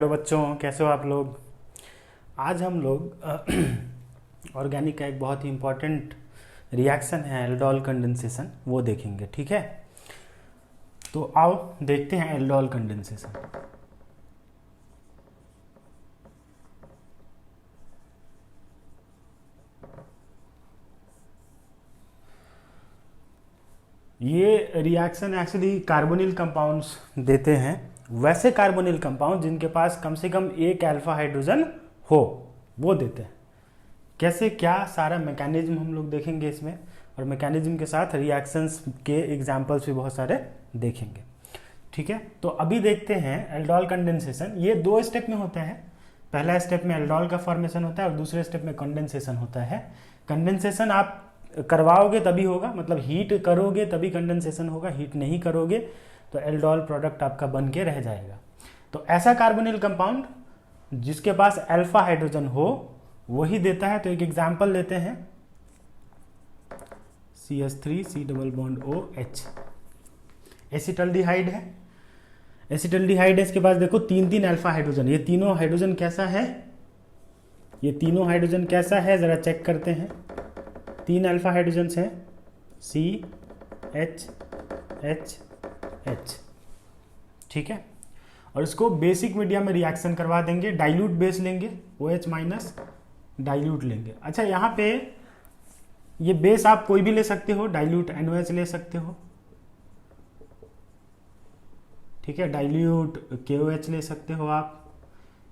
Hello बच्चों, कैसे हो आप लोग। आज हम लोग ऑर्गेनिक का एक बहुत ही इम्पोर्टेंट रिएक्शन है एल्डोल कंडेंसेशन, वो देखेंगे। ठीक है, तो आओ देखते हैं एल्डोल कंडेंसेशन। ये रिएक्शन एक्चुअली कार्बोनिल कंपाउंड्स देते हैं, वैसे कार्बोनिल कंपाउंड जिनके पास कम से कम एक अल्फा हाइड्रोजन हो, वो देते हैं। कैसे, क्या सारा मैकेनिज्म हम लोग देखेंगे इसमें, और मैकेनिज्म के साथ रिएक्शंस के एग्जांपल्स भी बहुत सारे देखेंगे। ठीक है, तो अभी देखते हैं एल्डोल कंडेंसेशन। ये दो स्टेप में होता है। पहला स्टेप में एल्डोल का फॉर्मेशन होता है और दूसरे स्टेप में कंडेंसेशन होता है। कंडेंसेशन आप करवाओगे तभी होगा, मतलब हीट करोगे तभी कंडेंसेशन होगा, हीट नहीं करोगे तो एल्डोल प्रोडक्ट आपका बन के रह जाएगा। तो ऐसा कार्बोनिल कंपाउंड जिसके पास अल्फा हाइड्रोजन हो वही देता है। तो एक एग्जाम्पल लेते हैं, CH3 C double bond OH, acetaldehyde है। एसिटल्डिहाइड है, इसके पास देखो तीन तीन अल्फा हाइड्रोजन। ये तीनों हाइड्रोजन कैसा है, ये तीनों हाइड्रोजन कैसा है जरा चेक करते हैं। तीन अल्फा हाइड्रोजन हैं, CH ठीक है, और इसको बेसिक मीडियम में रिएक्शन करवा देंगे। डाइल्यूट बेस लेंगे, OH माइनस डाइल्यूट लेंगे। अच्छा, यहाँ पे ये बेस आप कोई भी ले सकते हो, डाइल्यूट NOH ले सकते हो। ठीक है, डाइल्यूट KOH ले सकते हो आप,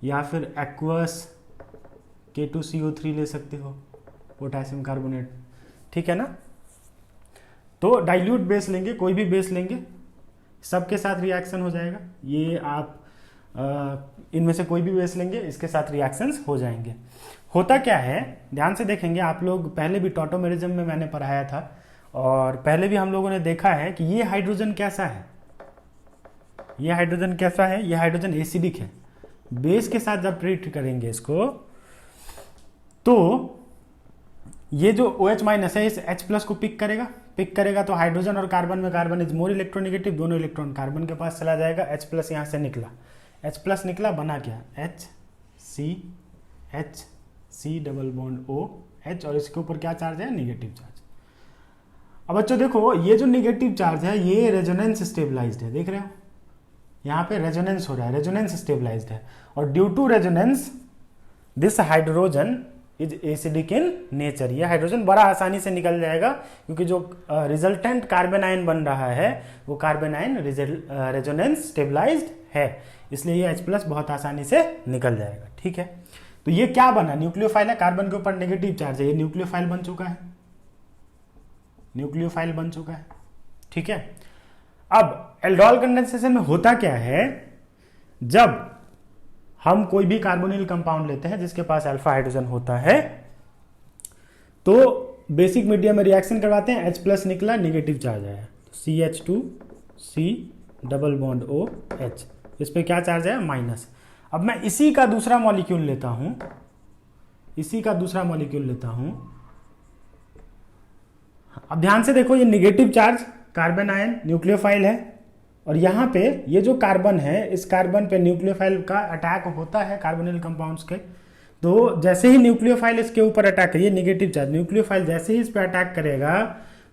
या फिर एक्वस K2CO3 ले सकते हो, पोटेशियम कार्बोनेट। ठीक है ना, तो डाइल्यूट बेस लेंगे, कोई भी बेस लेंगे, सबके साथ रिएक्शन हो जाएगा। ये आप इनमें से कोई भी बेस लेंगे, इसके साथ रिएक्शंस हो जाएंगे। होता क्या है, ध्यान से देखेंगे आप लोग, पहले भी टॉटोमेरिज्म में मैंने पढ़ाया था और पहले भी हम लोगों ने देखा है कि ये हाइड्रोजन कैसा है, ये हाइड्रोजन कैसा है, ये हाइड्रोजन एसिडिक है। बेस के साथ जब ट्रीट करेंगे इसको, तो ये जो OH माइनस है इस H प्लस को पिक करेगा तो हाइड्रोजन और कार्बन में कार्बन इज मोर इलेक्ट्रोनेगेटिव, दोनों इलेक्ट्रॉन कार्बन के पास चला जाएगा। H प्लस यहाँ से निकला, H प्लस निकला, बना क्या, HC डबल बॉन्ड OH, और इसके ऊपर क्या चार्ज है, निगेटिव चार्ज। अब बच्चों देखो, ये जो निगेटिव चार्ज है ये रेजोनेंस स्टेबलाइज्ड है, देख रहे हो यहाँ पे रेजोनेंस हो रहा है, रेजोनेंस स्टेबलाइज्ड है। और due to resonance this hydrogen is acidic in nature. ये हाइड्रोजन बड़ा आसानी से निकल जाएगा, क्योंकि जो रिजल्टेंट कार्बन आयन बन रहा है वो कार्बन आयन रेजोनेंस स्टेबलाइज्ड है, इसलिए ये H प्लस बहुत आसानी से निकल जाएगा। ठीक है, तो ये क्या बना, न्यूक्लियोफाइल है, कार्बन के ऊपर नेगेटिव चार्ज है, ये न्यूक्लियोफाइल बन चुका है, न्यूक्लियोफाइल बन चुका है। ठीक है, अब एल्डोल कंडेंसेशन में होता क्या है, जब हम कोई भी कार्बोनिल कंपाउंड लेते हैं जिसके पास अल्फा हाइड्रोजन होता है, तो बेसिक मीडियम में रिएक्शन करवाते हैं, H प्लस निकला, नेगेटिव चार्ज आया, CH2C डबल बॉन्ड OH, इस पे क्या चार्ज है, माइनस। अब मैं इसी का दूसरा मॉलिक्यूल लेता हूं, इसी का दूसरा मॉलिक्यूल लेता हूं। अब ध्यान से देखो, ये negative charge carbon ion nucleophile है, और यहाँ पे ये जो कार्बन है, इस कार्बन पे न्यूक्लियोफाइल का अटैक होता है कार्बोनिल कंपाउंड्स के। तो जैसे ही न्यूक्लियोफाइल इसके ऊपर अटैक करिए, नेगेटिव चार्ज न्यूक्लियोफाइल जैसे ही इस पर अटैक करेगा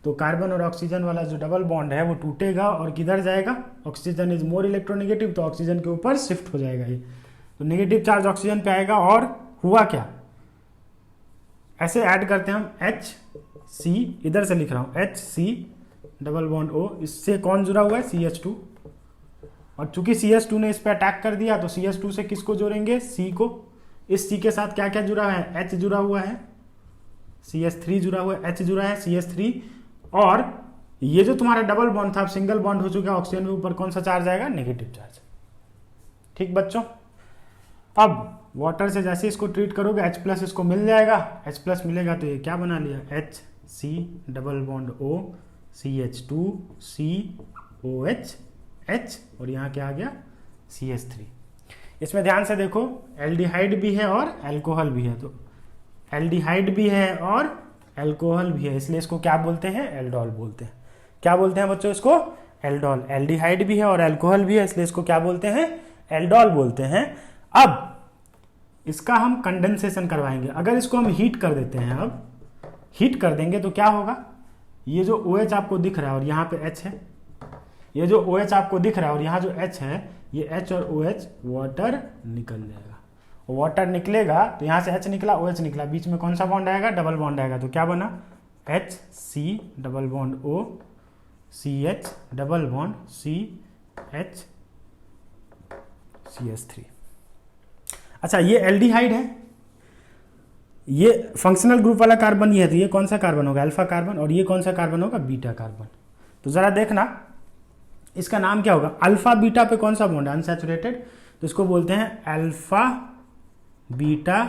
तो कार्बन और ऑक्सीजन वाला जो डबल बॉन्ड है वो टूटेगा और किधर जाएगा, ऑक्सीजन इज मोर इलेक्ट्रोनेगेटिव, तो ऑक्सीजन के ऊपर शिफ्ट हो जाएगा ये, तो नेगेटिव चार्ज ऑक्सीजन पे आएगा। और हुआ क्या, ऐसे ऐड करते हैं हम HC, इधर से लिख रहा हूं HC डबल बॉन्ड O, इससे कौन जुड़ा हुआ है, CH2, और चूंकि CH2 ने इस पे अटैक कर दिया तो CH2 से किसको जोड़ेंगे, C को। इस C के साथ क्या क्या जुड़ा है, H जुड़ा हुआ है, CH3 जुड़ा हुआ है, H जुड़ा है, CH3, और ये जो तुम्हारा डबल बॉन्ड था सिंगल बॉन्ड हो चुका है, ऑक्सीजन के ऊपर कौन सा चार्ज आएगा, नेगेटिव चार्ज। ठीक बच्चों, अब वाटर से जैसे इसको ट्रीट करोगे H प्लस इसको मिल जाएगा, H प्लस मिलेगा तो ये क्या बना लिया, HC double bond O CH2COH H, और यहाँ क्या आ गया, CH3। इसमें ध्यान से देखो, एल्डिहाइड भी है और अल्कोहल भी है, तो एल्डिहाइड भी है और अल्कोहल भी है, इसलिए इसको क्या बोलते हैं, एल्डोल बोलते हैं। क्या बोलते हैं बच्चों इसको, एल्डोल। एल्डिहाइड भी है और अल्कोहल भी है, इसलिए इसको क्या बोलते हैं, एल्डोल बोलते हैं। अब इसका हम कंडेंसेशन करवाएंगे। अगर इसको हम हीट कर देते हैं, अब हीट कर देंगे तो क्या होगा, ये जो OH आपको दिख रहा है और यहाँ पे H है, ये जो OH आपको दिख रहा है और यहाँ जो H है, ये H और OH वाटर निकल जाएगा। वाटर निकलेगा तो यहाँ से H निकला, OH निकला, बीच में कौन सा बॉन्ड आएगा, डबल बॉन्ड आएगा। तो क्या बना, HC double bond O CH double bond CH CH3। अच्छा, ये एल्डिहाइड है, ये फंक्शनल ग्रुप वाला कार्बन ये है, तो ये कौन सा कार्बन होगा, अल्फा कार्बन, और ये कौन सा कार्बन होगा, बीटा कार्बन। तो जरा देखना इसका नाम क्या होगा, अल्फा बीटा पे कौन सा बॉन्ड है, अनसैचुरेटेड, तो इसको बोलते हैं अल्फा बीटा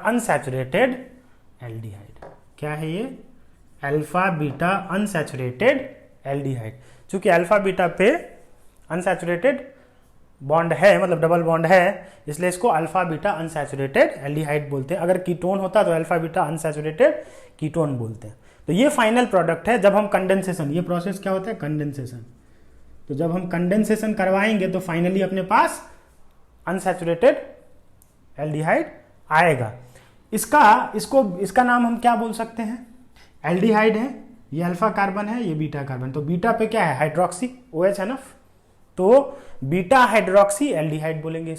अनसैचुरेटेड एल्डिहाइड। क्या है ये, अल्फा बीटा अनसैचुरेटेड एल्डिहाइड। चूंकि अल्फा बीटा पे अनसैचुरेटेड बॉन्ड है, मतलब डबल बॉन्ड है, इसलिए इसको अल्फा बीटा अनसैचुरेटेड एल्डिहाइड बोलते हैं। अगर कीटोन होता तो अल्फा बीटा अनसैचुरेटेड कीटोन बोलते हैं। तो ये फाइनल प्रोडक्ट है। जब हम कंडेंसेशन, ये प्रोसेस क्या होता है, कंडेंसेशन, तो जब हम कंडेंसेशन करवाएंगे तो फाइनली अपने पास अनसैचुरेटेड एल्डिहाइड आएगा। इसका नाम हम क्या बोल सकते हैं, एल्डिहाइड है, ये अल्फा कार्बन है, ये बीटा कार्बन। तो बीटा पे क्या है, हाइड्रोक्सी, OH है ना, तो बीटा हाइड्रोक्सी एल्डिहाइड बोलेंगे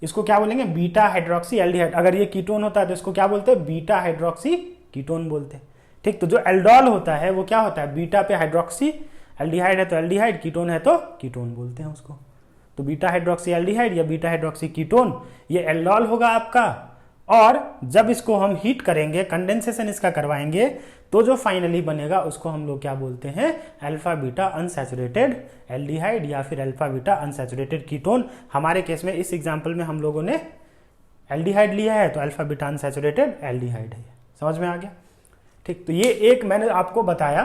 इसको क्या बोलेंगे, बीटा हाइड्रोक्सी एल्डिहाइड। अगर ये कीटोन होता है तो इसको क्या बोलते हैं, बीटा हाइड्रोक्सी कीटोन बोलते हैं। ठीक, तो जो एल्डोल होता है वो क्या होता है, बीटा पे हाइड्रोक्सी, एल्डिहाइड है तो एल्डिहाइड, कीटोन है तो कीटोन बोलते हैं उसको। तो बीटा हाइड्रोक्सी एल्डिहाइड या बीटा हाइड्रोक्सी कीटोन ये एल्डोल होगा आपका। और जब इसको हम हीट करेंगे, कंडेंसेशन इसका करवाएंगे, तो जो फाइनली बनेगा उसको हम लोग क्या बोलते हैं, अल्फा बीटा अनसैचुरेटेड एल्डिहाइड या फिर अल्फा बीटा अनसैचुरेटेड कीटोन। हमारे केस में इस एग्जांपल में हम लोगों ने एल्डिहाइड लिया है तो अल्फा बीटा अनसैचुरेटेड एल्डिहाइड है। समझ में आ गया। ठीक, तो ये एक मैंने आपको बताया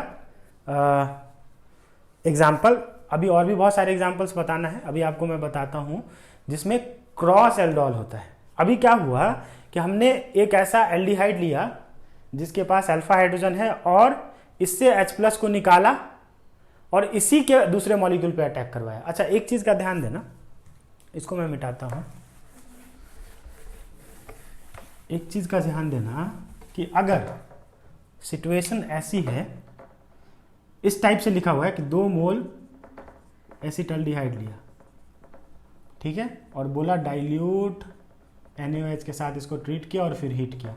एग्जाम्पल। अभी और भी बहुत सारे एग्जाम्पल्स बताना है, अभी आपको मैं बताता हूं जिसमें क्रॉस एल्डोल होता है। अभी क्या हुआ कि हमने एक ऐसा एल्डिहाइड लिया जिसके पास अल्फा हाइड्रोजन है और इससे H+ को निकाला और इसी के दूसरे मॉलिक्यूल पे अटैक करवाया। अच्छा, एक चीज का ध्यान देना, इसको मैं मिटाता हूं। एक चीज का ध्यान देना कि अगर सिचुएशन ऐसी है, इस टाइप से लिखा हुआ है कि 2 मोल एसिटल्डिहाइड लिया, ठीक है, और बोला डाइल्यूट NaOH के साथ इसको ट्रीट किया और फिर हीट किया,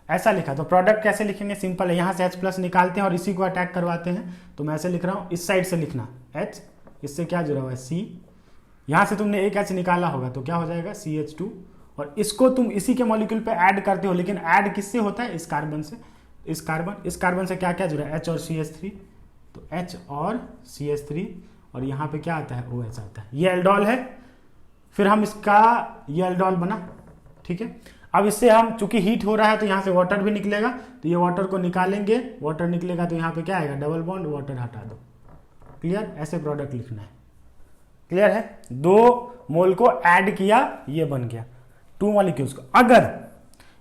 ऐसा लिखा। तो प्रोडक्ट कैसे लिखेंगे, सिंपल है, यहाँ से H+ निकालते हैं और इसी को अटैक करवाते हैं। तो मैं ऐसे लिख रहा हूँ, इस साइड से लिखना H, इससे क्या जुड़ा हुआ है C, यहाँ से तुमने एक H निकाला होगा तो क्या हो जाएगा CH2, और इसको तुम इसी के मॉलिक्यूल पे ऐड करते हो, लेकिन ऐड किससे होता है, इस कार्बन से। इस कार्बन से क्या क्या जुड़ा है, H और CH3, तो H और CH3, और यहाँ पे क्या आता है, OH आता है। ये एल्डोल है, फिर हम इसका, ये एल्डोल बना, ठीक है। अब इससे हम, चूंकि हीट हो रहा है तो यहाँ से वाटर भी निकलेगा, तो ये वाटर को निकालेंगे, वाटर निकलेगा तो यहाँ पे क्या आएगा, डबल बॉन्ड, वाटर हटा दो। क्लियर, ऐसे प्रोडक्ट लिखना है। क्लियर है, 2 मोल को ऐड किया, ये बन गया 2 मॉलिक्यूल्स को। अगर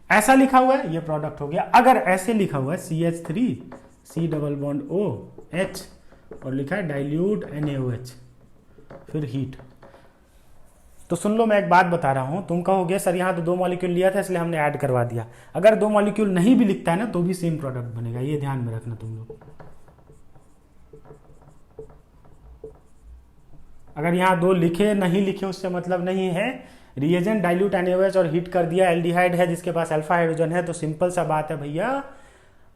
ऐसा लिखा हुआ है ये प्रोडक्ट हो गया, अगर ऐसे लिखा हुआ है CH3 C double bond O H और लिखा है डाइल्यूट NaOH, फिर हीट, तो सुन लो, मैं एक बात बता रहा हूं। तुम कहोगे सर यहाँ तो 2 मॉलिक्यूल लिया था इसलिए हमने ऐड करवा दिया। अगर 2 मॉलिक्यूल नहीं भी लिखता है ना तो भी सेम प्रोडक्ट बनेगा, ये ध्यान में रखना तुम लोग। अगर यहाँ 2 लिखे नहीं लिखे उससे मतलब नहीं है। रिएजेंट डाइल्यूट NaOH और हीट कर दिया, एल्डिहाइड है जिसके पास अल्फा हाइड्रोजन है, तो सिंपल सा बात है भैया,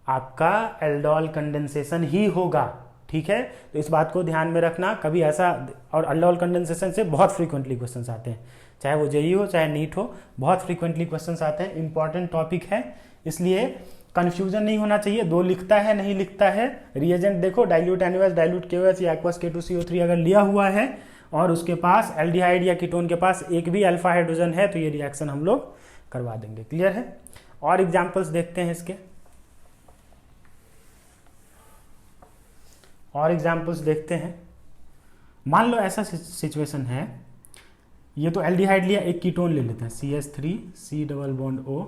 आपका एल्डोल कंडेंसेशन ही होगा। ठीक है, तो इस बात को ध्यान में रखना कभी ऐसा। और एल्डोल कंडेंसेशन से बहुत फ्रीक्वेंटली क्वेश्चंस आते हैं, चाहे वो जेईई हो चाहे नीट हो, बहुत फ्रीक्वेंटली क्वेश्चंस आते हैं। इंपॉर्टेंट टॉपिक है, इसलिए कंफ्यूजन नहीं होना चाहिए। 2 लिखता है नहीं लिखता है, रिएजेंट देखो, डाइल्यूट NaOH, डाइल्यूट KOH या एक्वस K2CO3 अगर लिया हुआ है और उसके पास एल्डिहाइड या कीटोन के पास एक भी अल्फा हाइड्रोजन है तो ये रिएक्शन हम लोग करवा देंगे। क्लियर है। और एग्जाम्पल्स देखते हैं इसके, और एग्जाम्पल्स देखते हैं। मान लो ऐसा सिचुएशन है, ये तो एल्डिहाइड लिया, एक कीटोन ले लेते हैं CH3 C double bond O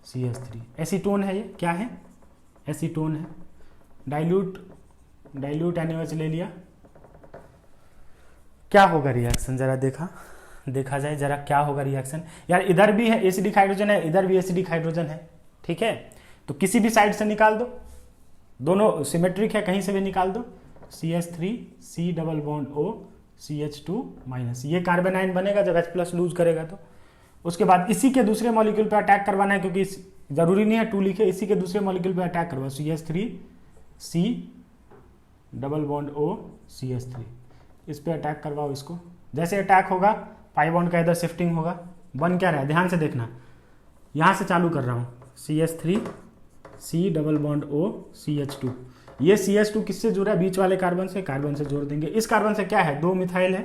CH3, acetone है, ये क्या है, एसीटोन है। डाइल्यूट डाइल्यूट NaOH ले लिया, क्या होगा रिएक्शन जरा देखा जाए जरा, क्या होगा रिएक्शन। यार इधर भी है एसिडिक हाइड्रोजन है, इधर भी एसिडिक हाइड्रोजन है, ठीक है, तो किसी भी साइड से निकाल दो, दोनों सिमेट्रिक है, कहीं से भी निकाल दो। CH3 C double bond O CH2 minus, ये कार्बन आयन बनेगा जब H+ लूज करेगा तो। उसके बाद इसी के दूसरे मॉलिक्यूल पे अटैक करवाना है, क्योंकि जरूरी नहीं है 2 लिखे, इसी के दूसरे मॉलिक्यूल पे अटैक करवाओ, CH3 C double bond O CH3, इस पे अटैक करवाओ इसको। जैसे अटैक होगा पाई बॉन्ड का इधर शिफ्टिंग होगा, बन क्या रहा है ध्यान से देखना, यहाँ से चालू कर रहा हूँ, CH3 C double bond O CH2, ये CH2 किससे जुड़ा है, बीच वाले कार्बन से जोड़ देंगे। इस कार्बन से क्या है, 2 मिथाइल है,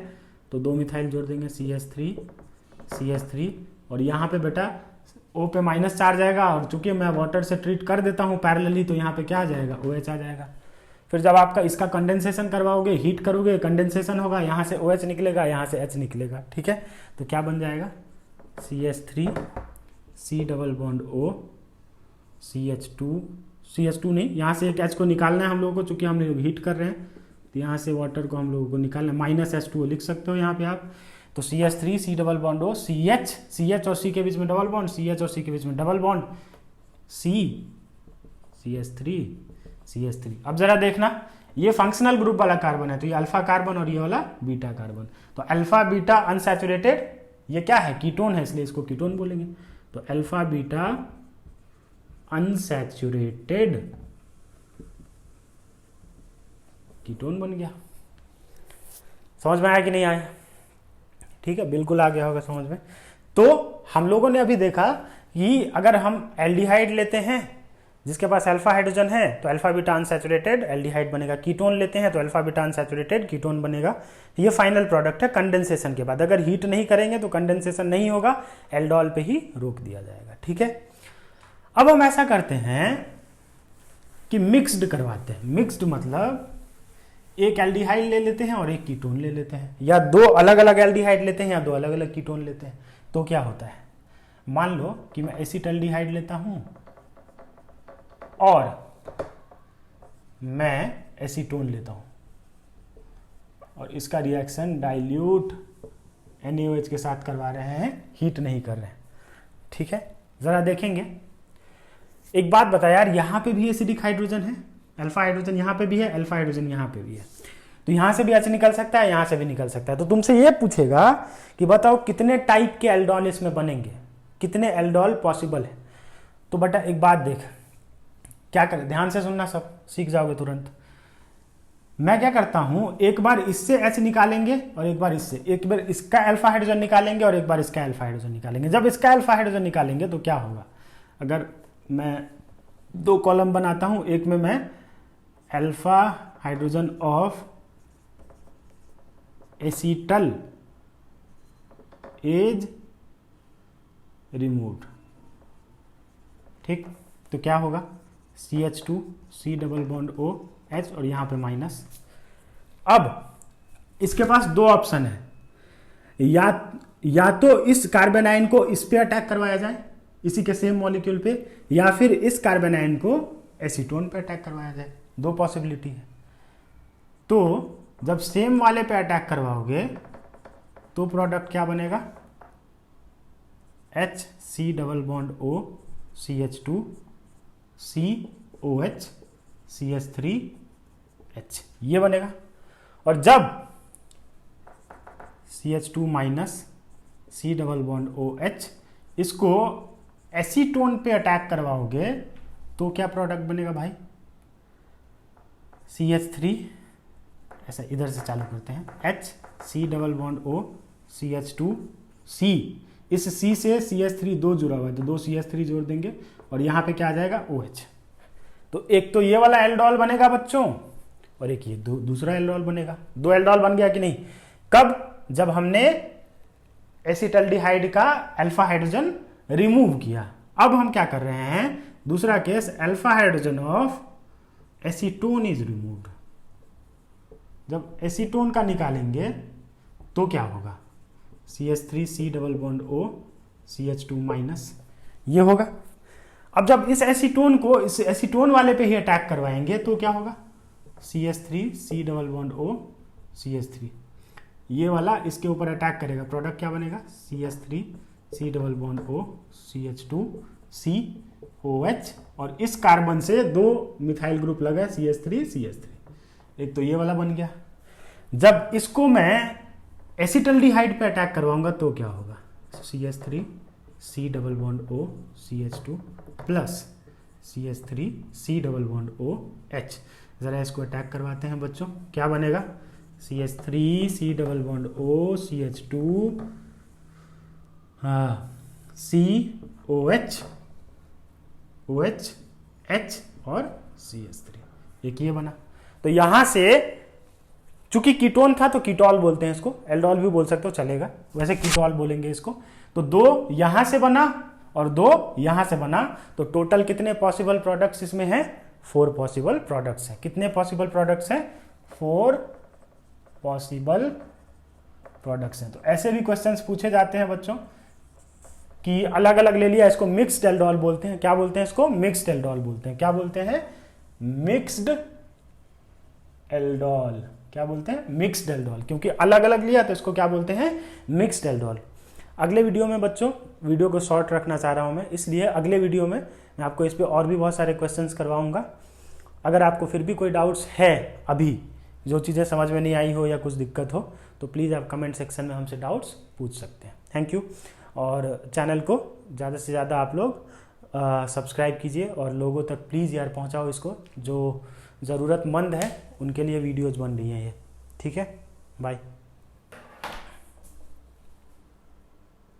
तो 2 मिथाइल जोड़ देंगे, CH3 और यहाँ पे बेटा O पे माइनस चार्ज आएगा, और चूंकि मैं वाटर से ट्रीट कर देता हूँ पैरेलली, तो यहाँ पे क्या आ जाएगा, OH आ जाएगा। फिर जब आपका इसका कंडेंसेशन करवाओगे, हीट करोगे, कंडेंसेशन होगा, यहाँ से OH निकलेगा, यहाँ से H निकलेगा, ठीक है, तो क्या बन जाएगा, CH3 C double bond O CH2 नहीं, यहाँ से एक H को निकालना है हम लोगों को, चूंकि हम लोग हीट कर रहे हैं, तो यहाँ से वाटर को हम लोगों को निकालना है, माइनस H2 लिख सकते हो यहाँ पे आप। तो CH3 C double bond O CH और C के बीच में डबल बॉन्ड, CH और C के बीच में डबल बॉन्ड, CH3। अब जरा देखना, ये फंक्शनल ग्रुप वाला कार्बन है, तो ये अल्फा कार्बन और ये वाला बीटा कार्बन, तो अल्फा बीटा अनसैचुरेटेड, ये क्या है, कीटोन है, इसलिए इसको कीटोन बोलेंगे। तो अल्फा बीटा अनसैचुरेटेड कीटोन बन गया। समझ में आया कि नहीं आया, ठीक है, बिल्कुल आ गया होगा समझ में। तो हम लोगों ने अभी देखा कि अगर हम एल्डिहाइड लेते हैं जिसके पास अल्फा हाइड्रोजन है, तो अल्फा बीटा अनसैचुरेटेड एल्डिहाइड बनेगा, कीटोन लेते हैं तो अल्फा बीटा अनसैचुरेटेड कीटोन बनेगा। ये फाइनल प्रोडक्ट है कंडेंसेशन के बाद, अगर हीट नहीं करेंगे तो कंडेंसेशन नहीं होगा, एल्डोल पे ही रोक दिया जाएगा, ठीक है। अब हम ऐसा करते हैं कि मिक्स्ड करवाते हैं, मिक्स्ड मतलब एक एल्डिहाइड ले लेते हैं और एक कीटोन ले लेते हैं, या 2 अलग अलग एल्डिहाइड लेते हैं या 2 अलग अलग कीटोन लेते हैं। तो क्या होता है, मान लो कि मैं एसिटाल्डिहाइड लेता हूं और मैं एसीटोन लेता हूं, और इसका रिएक्शन डाइल्यूट NaOH के साथ करवा रहे हैं, हीट नहीं कर रहे हैं, ठीक है। जरा देखेंगे, एक बात बता यार, यहां पे भी एसिडिक हाइड्रोजन है, अल्फा हाइड्रोजन यहां पे भी है, अल्फा हाइड्रोजन यहां पे भी है, तो यहां से भी H निकल सकता है, यहां से भी निकल सकता है। तो तुमसे ये पूछेगा कि बताओ कितने टाइप के एल्डोल इसमें बनेंगे, कितने एल्डोल पॉसिबल है। तो बेटा एक बात देख, क्या करें, ध्यान से सुनना, सब सीख जाओगे तुरंत। मैं क्या करता हूं, एक बार इससे H निकालेंगे और एक बार इससे, एक बार इसका अल्फा हाइड्रोजन निकालेंगे और एक बार इसका अल्फा हाइड्रोजन निकालेंगे। जब इसका अल्फा हाइड्रोजन निकालेंगे तो क्या होगा, अगर मैं 2 कॉलम बनाता हूं, एक में मैं alpha hydrogen of acetal is removed, ठीक, तो क्या होगा, CH2 C double bond O H और यहां पे माइनस। अब इसके पास 2 ऑप्शन है, या तो इस कार्बन आयन को इस पे अटैक करवाया जाए, इसी के सेम मॉलिक्यूल पे, या फिर इस कार्बन आयन को एसीटोन पे अटैक करवाया जाए, 2 पॉसिबिलिटी है। तो जब सेम वाले पे अटैक करवाओगे तो प्रोडक्ट क्या बनेगा, H C double bond O CH2 COH CH3H, ये बनेगा। और जब CH2 minus C double bond OH इसको एसीटोन पे अटैक करवाओगे तो क्या प्रोडक्ट बनेगा भाई, CH3, ऐसा इधर से चालू करते हैं, H C double bond O CH2 C, इस C से CH3 2 जुड़ा हुआ है, तो 2 CH3 जोड़ देंगे और यहाँ पे क्या आ जाएगा, OH। तो एक तो ये वाला एल्डोल बनेगा बच्चों, और एक ये दूसरा एल्डोल बनेगा। 2 एल्डोल बन गया कि नहीं, कब, जब हमने एसिटाल्डिहाइड का अल्फा हाइड्रोजन रिमूव किया। अब हम क्या कर रहे हैं, दूसरा case, alpha hydrogen of acetone is removed. जब एसीटोन का निकालेंगे तो क्या होगा, CH3 C double bond O CH2 minus, ये होगा। अब जब इस एसीटोन को इस एसीटोन वाले पे ही अटैक करवाएंगे तो क्या होगा, CH3 C double bond O CH3, ये वाला इसके ऊपर अटैक करेगा, प्रोडक्ट क्या बनेगा CH3 C double bond O CH2 COH, और इस कार्बन से 2 मिथाइल ग्रुप लगा है CH3 CH3, एक तो ये वाला बन गया। जब इसको मैं एसिटल्डिहाइड पे अटैक करवाऊंगा तो क्या होगा, CH3 C double bond O CH2 plus CH3 C double bond OH। ज़रा इसको अटैक करवाते हैं बच्चों, क्या बनेगा CH3 C double bond O CH2 COH OH H और CH3, एक ये बना। तो यहां से चूंकि कीटोन था तो कीटोल बोलते हैं इसको, एल्डोल भी बोल सकते हो चलेगा, वैसे कीटोल बोलेंगे इसको। तो 2 यहां से बना और 2 यहां से बना, तो टोटल कितने पॉसिबल प्रोडक्ट्स इसमें हैं, 4 पॉसिबल प्रोडक्ट्स हैं। कितने पॉसिबल प्रोडक्ट्स हैं, 4 पॉसिबल प्रोडक्ट्स हैं। तो ऐसे भी क्वेश्चंस पूछे जाते हैं बच्चों कि अलग अलग ले लिया, इसको मिक्स्ड एल्डोल बोलते हैं, क्या बोलते हैं इसको, मिक्स्ड एल्डोल बोलते हैं, क्या बोलते हैं, मिक्स्ड एल्डोल, क्या बोलते हैं, मिक्स्ड एल्डोल, क्योंकि अलग अलग लिया तो इसको क्या बोलते हैं, मिक्स्ड एल्डोल। अगले वीडियो में बच्चों, वीडियो को शॉर्ट रखना चाह रहा हूं मैं, इसलिए अगले वीडियो में मैं आपको इस पे और भी बहुत सारे क्वेश्चंस करवाऊंगा। अगर आपको फिर भी कोई डाउट्स है, अभी जो चीज़ें समझ में नहीं आई हो या कुछ दिक्कत हो, तो प्लीज़ आप कमेंट सेक्शन में हमसे डाउट्स पूछ सकते हैं। Thank you. और चैनल को ज़्यादा से ज़्यादा आप लोग सब्सक्राइब कीजिए और लोगों तक प्लीज़ यार पहुंचाओ इसको, जो ज़रूरतमंद है उनके लिए वीडियोज़ बन रही हैं ये। ठीक है, बाय।